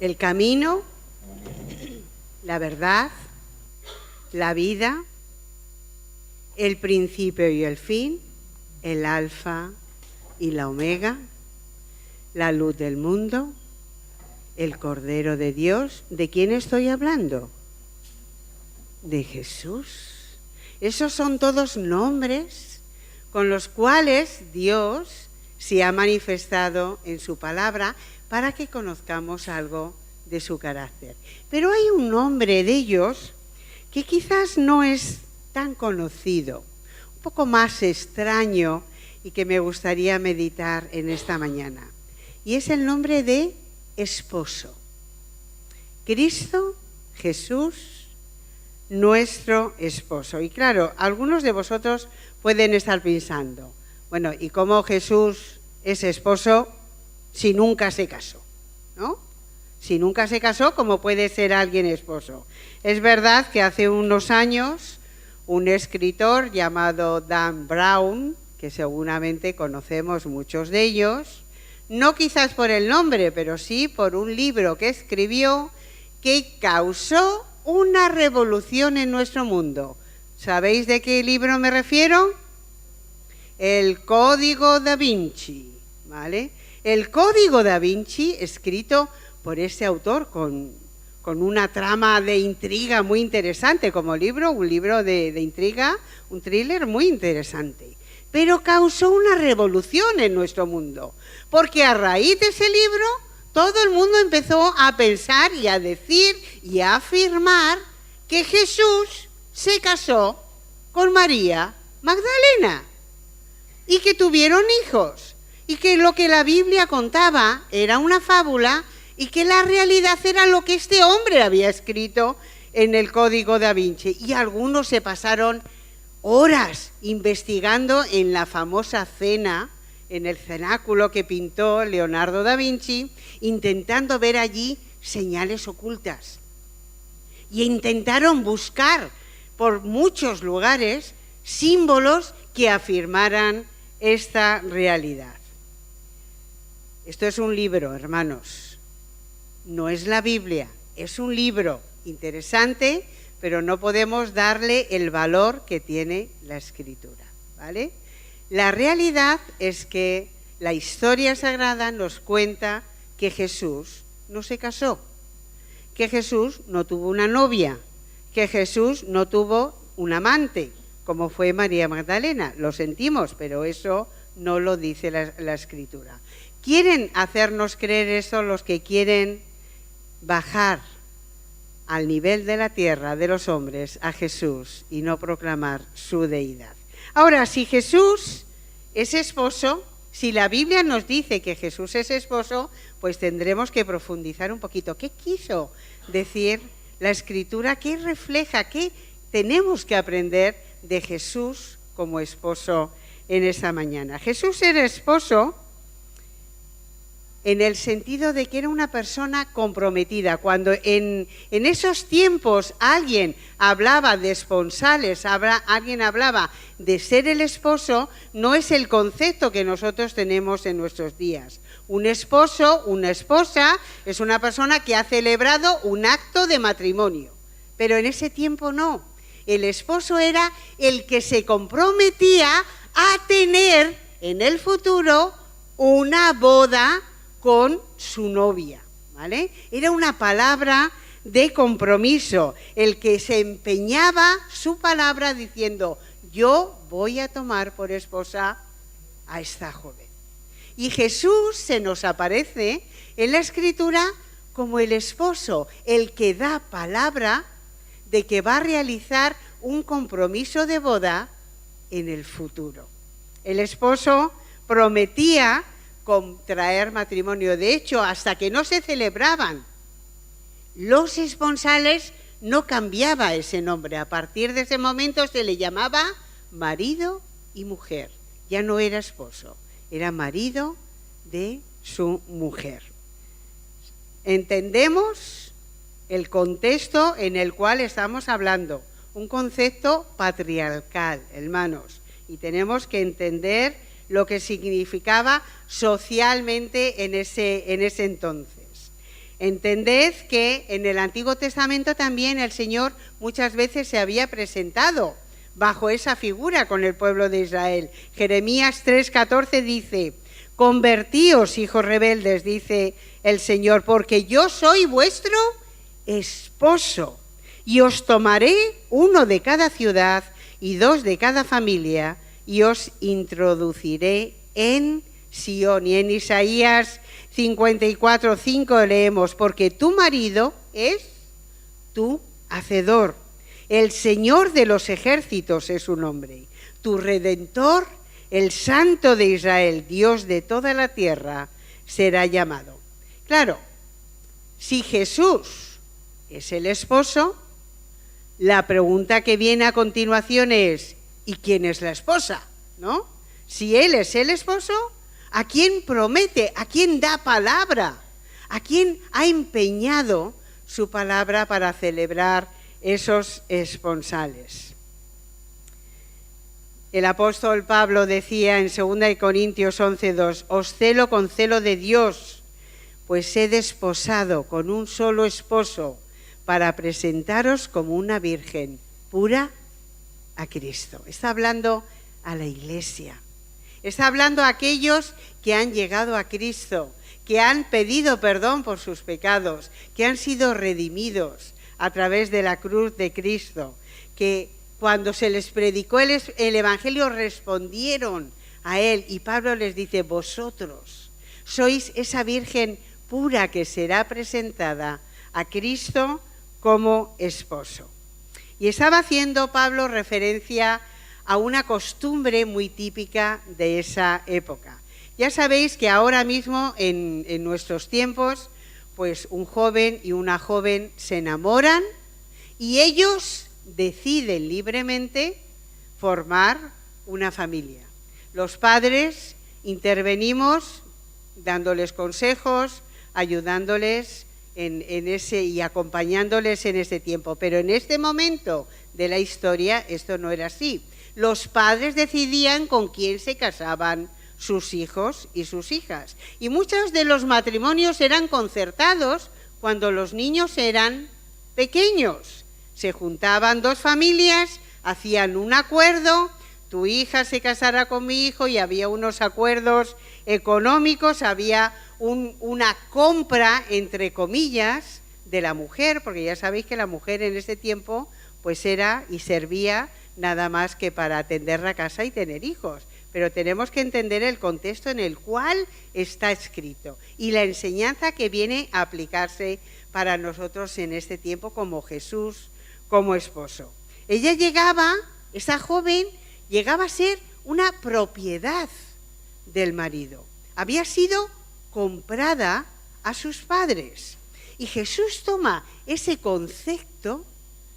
el camino, la verdad, la vida, el principio y el fin, el alfa y la omega, la luz del mundo, el Cordero de Dios. ¿De quién estoy hablando? De Jesús. Esos son todos nombres con los cuales Dios se ha manifestado en su palabra para que conozcamos algo de su carácter. Pero hay un nombre de ellos que quizás no es tan conocido, un poco más extraño y que me gustaría meditar en esta mañana. Y es el nombre de esposo. Cristo Jesús, nuestro esposo. Y claro, algunos de vosotros pueden estar pensando, bueno, ¿y cómo Jesús es esposo si nunca se casó? ¿No? Si nunca se casó, ¿cómo puede ser alguien esposo? Es verdad que hace unos años un escritor llamado Dan Brown, que seguramente conocemos muchos de ellos, no quizás por el nombre, pero sí por un libro que escribió que causó una revolución en nuestro mundo. ¿Sabéis de qué libro me refiero? El Código Da Vinci, ¿vale? El Código Da Vinci, escrito por este autor con una trama de intriga muy interesante como libro, un libro de intriga, un thriller muy interesante. Pero causó una revolución en nuestro mundo, porque a raíz de ese libro todo el mundo empezó a pensar y a decir y a afirmar que Jesús se casó con María Magdalena y que tuvieron hijos y que lo que la Biblia contaba era una fábula y que la realidad era lo que este hombre había escrito en el Código Da Vinci. Y algunos se pasaron horas investigando en la famosa cena, en el cenáculo que pintó Leonardo da Vinci, intentando ver allí señales ocultas. Y intentaron buscar por muchos lugares símbolos que afirmaran esta realidad. Esto es un libro, hermanos. No es la Biblia, es un libro interesante, pero no podemos darle el valor que tiene la Escritura, ¿vale? La realidad es que la historia sagrada nos cuenta que Jesús no se casó, que Jesús no tuvo una novia, que Jesús no tuvo un amante, como fue María Magdalena. Lo sentimos, pero eso no lo dice la Escritura. ¿Quieren hacernos creer eso los que quieren bajar al nivel de la tierra de los hombres a Jesús y no proclamar su deidad? Ahora, si Jesús es esposo, si la Biblia nos dice que Jesús es esposo, pues tendremos que profundizar un poquito. ¿Qué quiso decir la Escritura? ¿Qué refleja? ¿Qué tenemos que aprender de Jesús como esposo en esta mañana? Jesús era esposo en el sentido de que era una persona comprometida. Cuando en esos tiempos alguien hablaba de esponsales, alguien hablaba de ser el esposo, no es el concepto que nosotros tenemos en nuestros días. Un esposo, una esposa, es una persona que ha celebrado un acto de matrimonio, pero en ese tiempo no. El esposo era el que se comprometía a tener en el futuro una boda con su novia, ¿vale? Era una palabra de compromiso, el que se empeñaba su palabra diciendo, yo voy a tomar por esposa a esta joven. Y Jesús se nos aparece en la Escritura como el esposo, el que da palabra de que va a realizar un compromiso de boda en el futuro. El esposo prometía contraer matrimonio. De hecho, hasta que no se celebraban los esponsales, no cambiaba ese nombre. A partir de ese momento se le llamaba marido y mujer. Ya no era esposo, era marido de su mujer. ¿Entendemos el contexto en el cual estamos hablando? Un concepto patriarcal, hermanos, y tenemos que entender lo que significaba socialmente en ese entonces. Entended que en el Antiguo Testamento también el Señor muchas veces se había presentado bajo esa figura con el pueblo de Israel. Jeremías 3:14 dice: convertíos, hijos rebeldes, dice el Señor, porque yo soy vuestro esposo, y os tomaré 1 de cada ciudad y 2 de cada familia, y os introduciré en Sión. Y en Isaías 54:5 leemos: porque tu marido es tu hacedor, el Señor de los ejércitos es su nombre, tu Redentor, el Santo de Israel, Dios de toda la tierra, será llamado. Claro, si Jesús es el esposo, la pregunta que viene a continuación es: ¿y quién es la esposa? ¿No? Si Él es el esposo, ¿a quién promete? ¿A quién da palabra? ¿A quién ha empeñado su palabra para celebrar esos esponsales? El apóstol Pablo decía en 2 Corintios 11:2: os celo con celo de Dios, pues he desposado con un solo esposo para presentaros como una virgen pura a Cristo. Está hablando a la iglesia. Está hablando a aquellos que han llegado a Cristo, que han pedido perdón por sus pecados, que han sido redimidos a través de la cruz de Cristo, que cuando se les predicó el Evangelio respondieron a Él. Y Pablo les dice: vosotros sois esa virgen pura que será presentada a Cristo como esposo. Y estaba haciendo Pablo referencia a una costumbre muy típica de esa época. Ya sabéis que ahora mismo en nuestros tiempos, pues un joven y una joven se enamoran y ellos deciden libremente formar una familia. Los padres intervenimos dándoles consejos, ayudándoles en ese y acompañándoles en ese tiempo. Pero en este momento de la historia esto no era así. Los padres decidían con quién se casaban sus hijos y sus hijas. Y muchos de los matrimonios eran concertados cuando los niños eran pequeños. Se juntaban dos familias, hacían un acuerdo: tu hija se casará con mi hijo, y había unos acuerdos económicos, había una compra, entre comillas, de la mujer, porque ya sabéis que la mujer en ese tiempo pues era y servía nada más que para atender la casa y tener hijos. Pero tenemos que entender el contexto en el cual está escrito y la enseñanza que viene a aplicarse para nosotros en este tiempo como Jesús, como esposo. Esa joven llegaba a ser una propiedad del marido. Había sido comprada a sus padres. Y Jesús toma ese concepto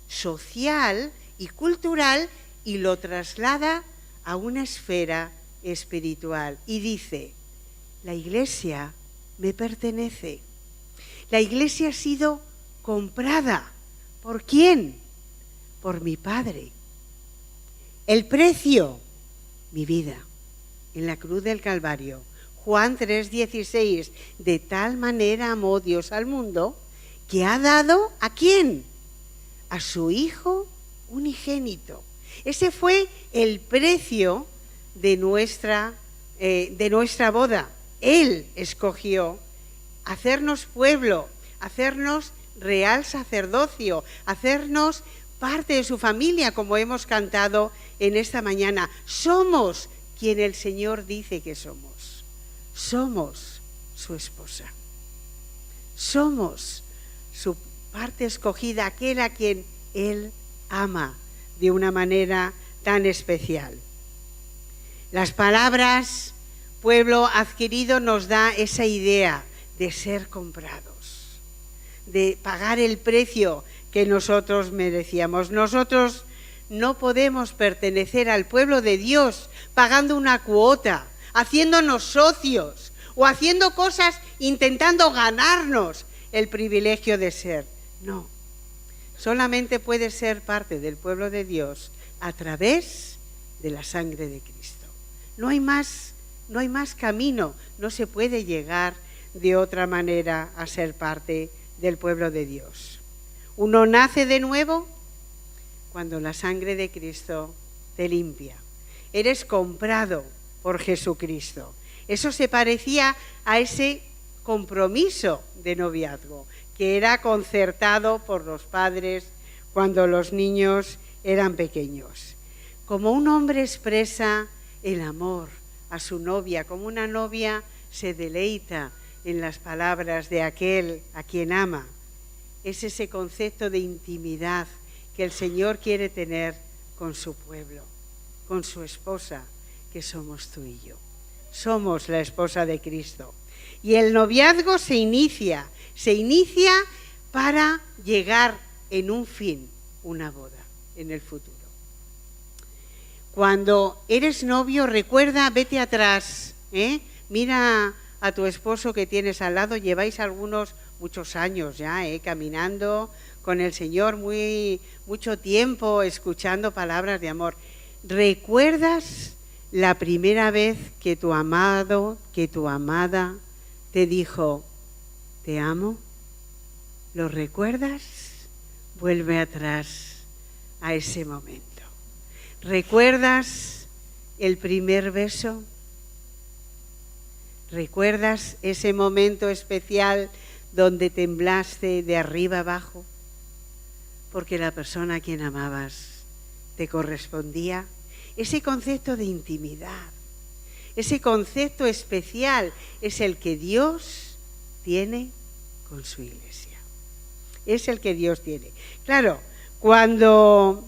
social y cultural y lo traslada a una esfera espiritual. Y dice: la iglesia me pertenece. La iglesia ha sido comprada. ¿Por quién? Por mi Padre. El precio, mi vida, en la cruz del Calvario. Juan 3:16, de tal manera amó Dios al mundo que ha dado ¿a quién? A su Hijo unigénito. Ese fue el precio de nuestra boda. Él escogió hacernos pueblo, hacernos real sacerdocio, hacernos parte de su familia, como hemos cantado en esta mañana. Somos quien el Señor dice que somos. Somos su esposa. Somos su parte escogida, aquel a quien Él ama de una manera tan especial. Las palabras pueblo adquirido nos da esa idea de ser comprados, de pagar el precio que nosotros merecíamos. Nosotros no podemos pertenecer al pueblo de Dios pagando una cuota, haciéndonos socios o haciendo cosas intentando ganarnos el privilegio de ser. No, solamente puede ser parte del pueblo de Dios a través de la sangre de Cristo. No hay más camino, no se puede llegar de otra manera a ser parte del pueblo de Dios. Uno nace de nuevo cuando la sangre de Cristo te limpia. Eres comprado por Jesucristo. Eso se parecía a ese compromiso de noviazgo que era concertado por los padres cuando los niños eran pequeños. Como un hombre expresa el amor a su novia, como una novia se deleita en las palabras de aquel a quien ama. Es ese concepto de intimidad que el Señor quiere tener con su pueblo, con su esposa, que somos tú y yo. Somos la esposa de Cristo. Y el noviazgo se inicia para llegar en un fin, una boda, en el futuro. Cuando eres novio, recuerda, vete atrás, mira a tu esposo que tienes al lado, lleváis muchos años ya, caminando con el Señor, mucho tiempo escuchando palabras de amor. ¿Recuerdas la primera vez que tu amado, que tu amada te dijo, te amo? ¿Lo recuerdas? Vuelve atrás a ese momento. ¿Recuerdas el primer beso? ¿Recuerdas ese momento especial donde temblaste de arriba abajo? Porque la persona a quien amabas te correspondía. Ese concepto de intimidad, ese concepto especial es el que Dios tiene con su iglesia. Es el que Dios tiene. Claro, cuando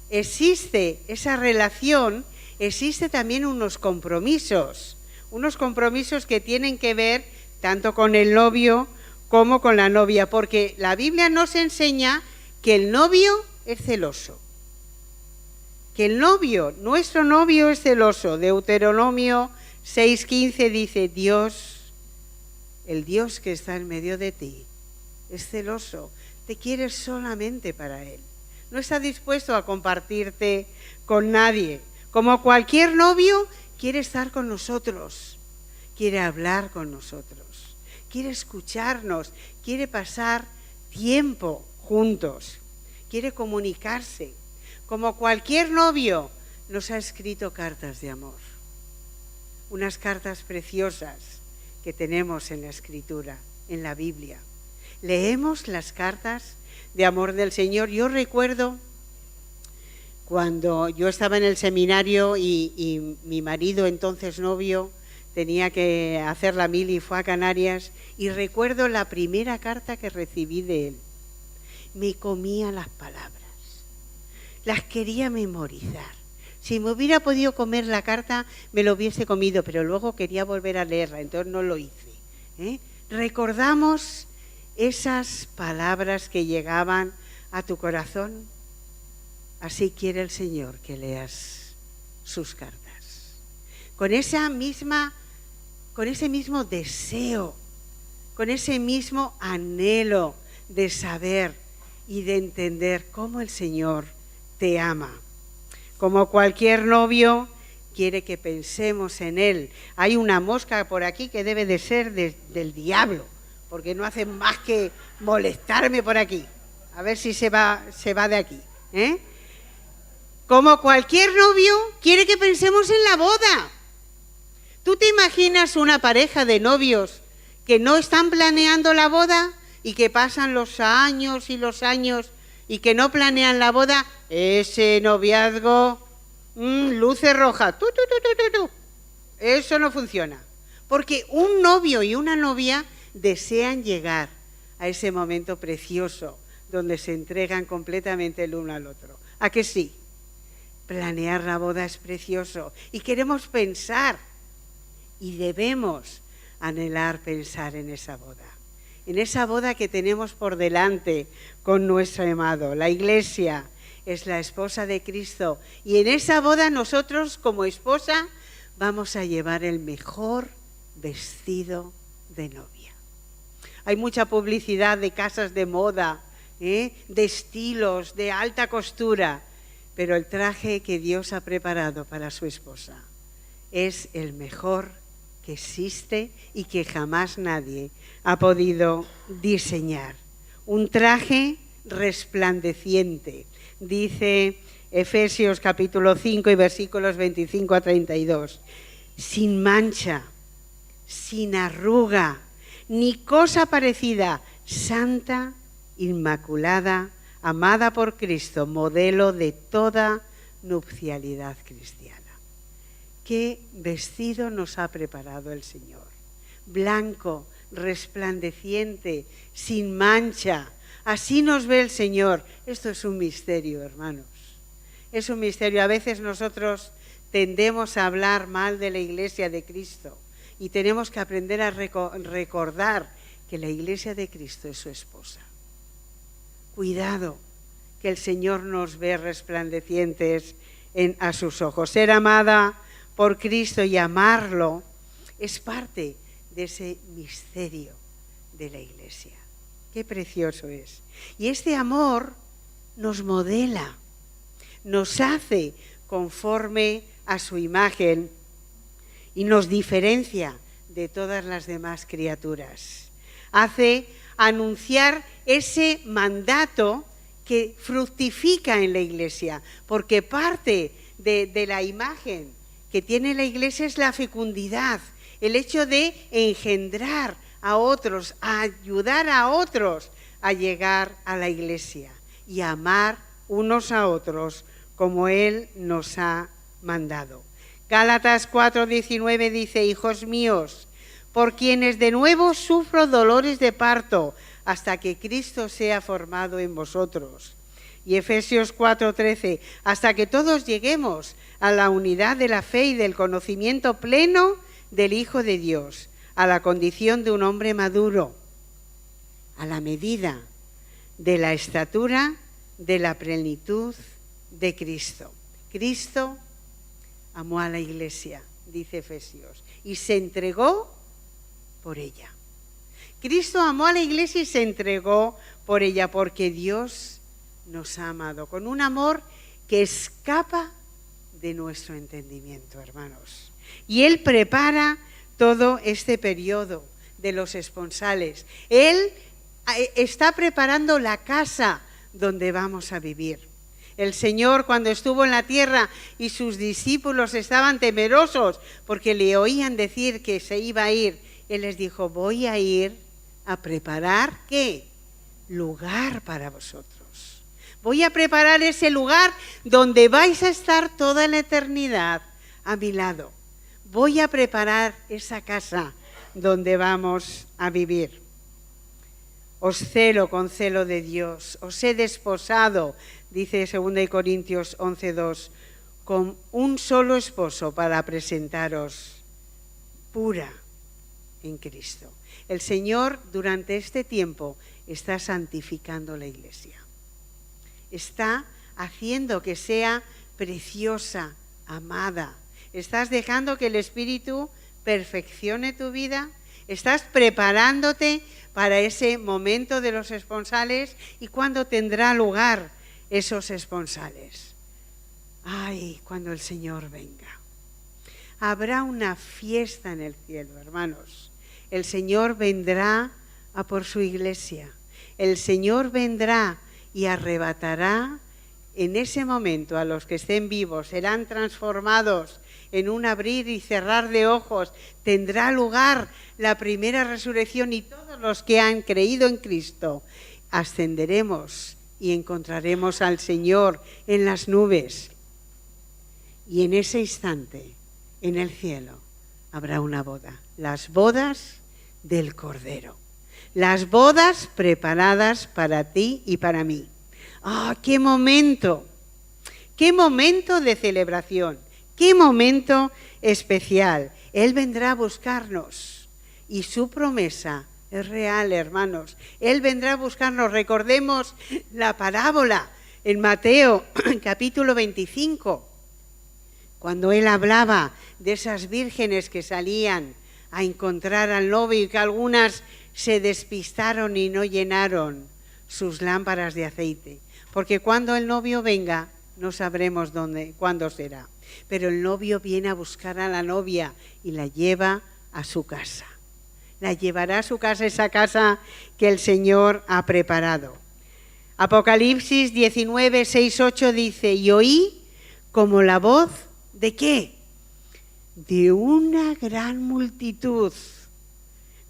existe esa relación, existe también unos compromisos que tienen que ver tanto con el novio como con la novia, porque la Biblia nos enseña que el novio es celoso, que el novio, nuestro novio es celoso. Deuteronomio 6:15 dice, Dios, el Dios que está en medio de ti, es celoso, te quiere solamente para Él. No está dispuesto a compartirte con nadie. Como cualquier novio, quiere estar con nosotros, quiere hablar con nosotros, quiere escucharnos, quiere pasar tiempo juntos, quiere comunicarse. Como cualquier novio, nos ha escrito cartas de amor, unas cartas preciosas que tenemos en la Escritura, en la Biblia. Leemos las cartas de amor del Señor. Yo recuerdo cuando yo estaba en el seminario y mi marido, entonces novio, tenía que hacer la mili y fue a Canarias, y recuerdo la primera carta que recibí de él. Me comía las palabras, las quería memorizar. Si me hubiera podido comer la carta, me lo hubiese comido, pero luego quería volver a leerla, entonces no lo hice. Recordamos esas palabras que llegaban a tu corazón. Así quiere el Señor que leas sus cartas. Con ese mismo deseo, con ese mismo anhelo de saber y de entender cómo el Señor te ama. Como cualquier novio, quiere que pensemos en Él. Hay una mosca por aquí que debe de ser del diablo, porque no hace más que molestarme por aquí. A ver si se va de aquí. Como cualquier novio, quiere que pensemos en la boda. ¿Tú te imaginas una pareja de novios que no están planeando la boda y que pasan los años y los años y que no planean la boda? Ese noviazgo, luces rojas, eso no funciona. Porque un novio y una novia desean llegar a ese momento precioso donde se entregan completamente el uno al otro. ¿A que sí? Planear la boda es precioso y queremos pensar y debemos anhelar pensar en esa boda que tenemos por delante con nuestro amado. La Iglesia es la esposa de Cristo y en esa boda nosotros como esposa vamos a llevar el mejor vestido de novia. Hay mucha publicidad de casas de moda, de estilos, de alta costura, pero el traje que Dios ha preparado para su esposa es el mejor que existe y que jamás nadie ha podido diseñar. Un traje resplandeciente, dice Efesios capítulo 5 y versículos 25 a 32. Sin mancha, sin arruga, ni cosa parecida, santa, inmaculada, amada por Cristo, modelo de toda nupcialidad cristiana. ¿Qué vestido nos ha preparado el Señor? Blanco, resplandeciente, sin mancha. Así nos ve el Señor. Esto es un misterio, hermanos. Es un misterio. A veces nosotros tendemos a hablar mal de la Iglesia de Cristo y tenemos que aprender a recordar que la Iglesia de Cristo es su esposa. Cuidado, que el Señor nos ve resplandecientes a sus ojos. Ser amada por Cristo y amarlo es parte de ese misterio de la Iglesia. Qué precioso es. Y este amor nos modela, nos hace conforme a su imagen y nos diferencia de todas las demás criaturas. Hace anunciar ese mandato que fructifica en la Iglesia, porque parte de la imagen que tiene la Iglesia es la fecundidad, el hecho de engendrar a otros, a ayudar a otros a llegar a la Iglesia y a amar unos a otros como Él nos ha mandado. Gálatas 4:19 dice: hijos míos, por quienes de nuevo sufro dolores de parto, hasta que Cristo sea formado en vosotros. Y Efesios 4:13, hasta que todos lleguemos a la unidad de la fe y del conocimiento pleno del Hijo de Dios, a la condición de un hombre maduro, a la medida de la estatura de la plenitud de Cristo. Cristo amó a la Iglesia, dice Efesios, y se entregó por ella. Cristo amó a la Iglesia y se entregó por ella, porque Dios nos ha amado con un amor que escapa de nuestro entendimiento, hermanos. Y Él prepara todo este periodo de los esponsales. Él está preparando la casa donde vamos a vivir. El Señor, cuando estuvo en la tierra y sus discípulos estaban temerosos porque le oían decir que se iba a ir, Él les dijo: voy a ir a preparar, ¿qué? Lugar para vosotros. Voy a preparar ese lugar donde vais a estar toda la eternidad a mi lado. Voy a preparar esa casa donde vamos a vivir. Os celo con celo de Dios, os he desposado, dice 2 Corintios 11:2, con un solo esposo para presentaros pura en Cristo. El Señor durante este tiempo está santificando la Iglesia. Está haciendo que sea preciosa, amada. ¿Estás dejando que el Espíritu perfeccione tu vida? ¿Estás preparándote para ese momento de los esponsales? ¿Y cuándo tendrá lugar esos esponsales? ¡Ay, cuando el Señor venga! Habrá una fiesta en el cielo, hermanos. El Señor vendrá a por su Iglesia. El Señor vendrá y arrebatará en ese momento a los que estén vivos. Serán transformados en un abrir y cerrar de ojos. Tendrá lugar la primera resurrección y todos los que han creído en Cristo ascenderemos y encontraremos al Señor en las nubes. Y en ese instante, en el cielo, habrá una boda. Las bodas del Cordero. Las bodas preparadas para ti y para mí. ¡Ah, qué momento! ¡Qué momento de celebración! ¡Qué momento especial! Él vendrá a buscarnos y su promesa es real, hermanos. Él vendrá a buscarnos. Recordemos la parábola en Mateo capítulo 25, cuando Él hablaba de esas vírgenes que salían a encontrar al novio y que algunas se despistaron y no llenaron sus lámparas de aceite. Porque cuando el novio venga, no sabremos cuándo será. Pero el novio viene a buscar a la novia y la lleva a su casa. La llevará a su casa, esa casa que el Señor ha preparado. Apocalipsis 19, 6, 8 dice, y oí como la voz ¿de qué? De una gran multitud,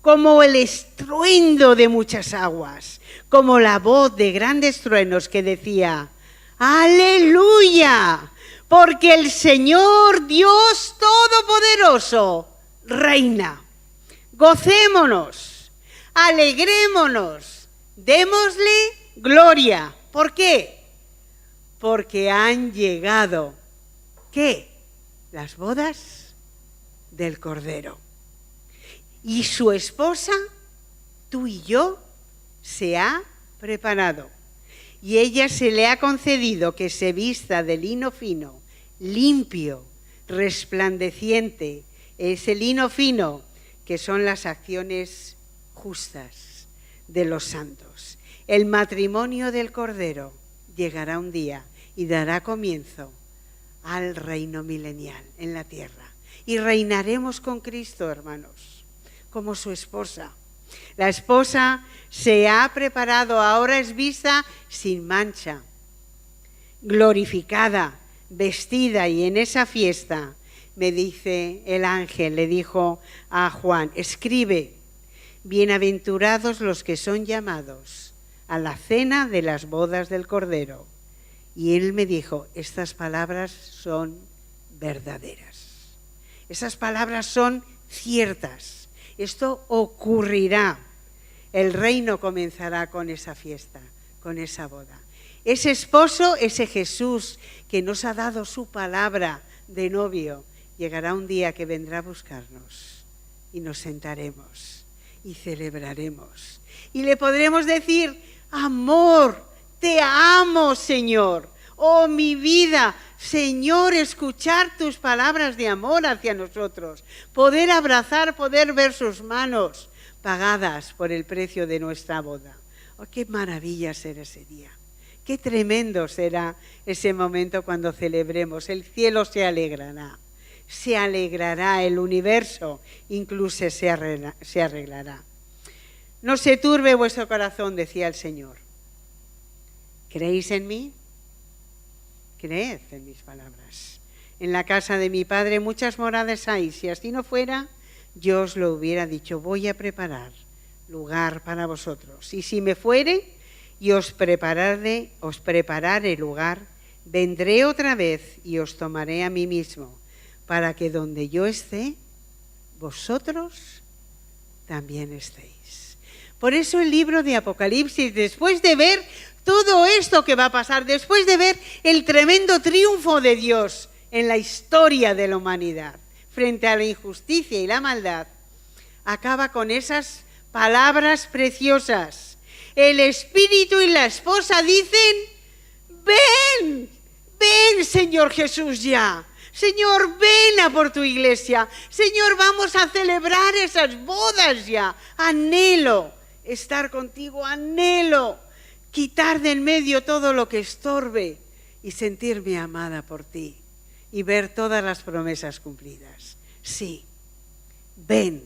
como el estruendo de muchas aguas, como la voz de grandes truenos que decía, ¡Aleluya! Porque el Señor Dios Todopoderoso reina. Gocémonos, alegrémonos, démosle gloria. ¿Por qué? Porque han llegado, ¿qué? Las bodas del Cordero. Y su esposa, tú y yo, se ha preparado. Y ella se le ha concedido que se vista de lino fino, limpio, resplandeciente. Ese lino fino que son las acciones justas de los santos. El matrimonio del Cordero llegará un día y dará comienzo al reino milenial en la tierra. Y reinaremos con Cristo, hermanos, como su esposa. La esposa se ha preparado, ahora es vista sin mancha, glorificada, vestida, y en esa fiesta, me dice el ángel, le dijo a Juan, escribe, bienaventurados los que son llamados a la cena de las bodas del Cordero. Y él me dijo, estas palabras son verdaderas. Esas palabras son ciertas. Esto ocurrirá. El reino comenzará con esa fiesta, con esa boda. Ese esposo, ese Jesús que nos ha dado su palabra de novio, llegará un día que vendrá a buscarnos y nos sentaremos y celebraremos. Y le podremos decir, amor, te amo, Señor. Oh, mi vida, Señor, escuchar tus palabras de amor hacia nosotros. Poder abrazar, poder ver sus manos pagadas por el precio de nuestra boda. Oh, qué maravilla será ese día. Qué tremendo será ese momento cuando celebremos. El cielo se alegrará. Se alegrará el universo, incluso se arreglará. No se turbe vuestro corazón, decía el Señor. ¿Creéis en mí? Creed en mis palabras. En la casa de mi Padre muchas moradas hay. Si así no fuera, yo os lo hubiera dicho. Voy a preparar lugar para vosotros. Y si me fuere y os prepararé lugar, vendré otra vez y os tomaré a mí mismo, para que donde yo esté, vosotros también estéis. Por eso el libro de Apocalipsis, después de ver todo esto que va a pasar, después de ver el tremendo triunfo de Dios en la historia de la humanidad, frente a la injusticia y la maldad, acaba con esas palabras preciosas. El Espíritu y la esposa dicen, ven, ven, Señor Jesús, ya. Señor, ven a por tu iglesia. Señor, vamos a celebrar esas bodas ya. Anhelo estar contigo, anhelo quitar de en medio todo lo que estorbe y sentirme amada por ti y ver todas las promesas cumplidas. Sí, ven,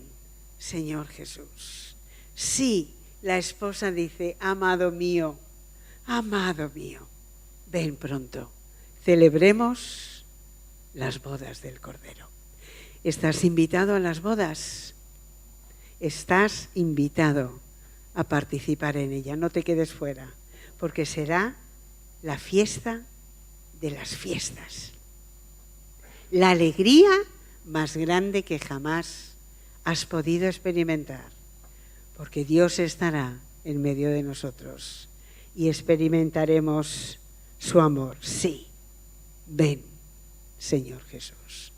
Señor Jesús. Sí, la esposa dice, amado mío, ven pronto. Celebremos las bodas del Cordero. ¿Estás invitado a las bodas? Estás invitado a participar en ella. No te quedes fuera, porque será la fiesta de las fiestas. La alegría más grande que jamás has podido experimentar, porque Dios estará en medio de nosotros y experimentaremos su amor. Sí, ven, Señor Jesús.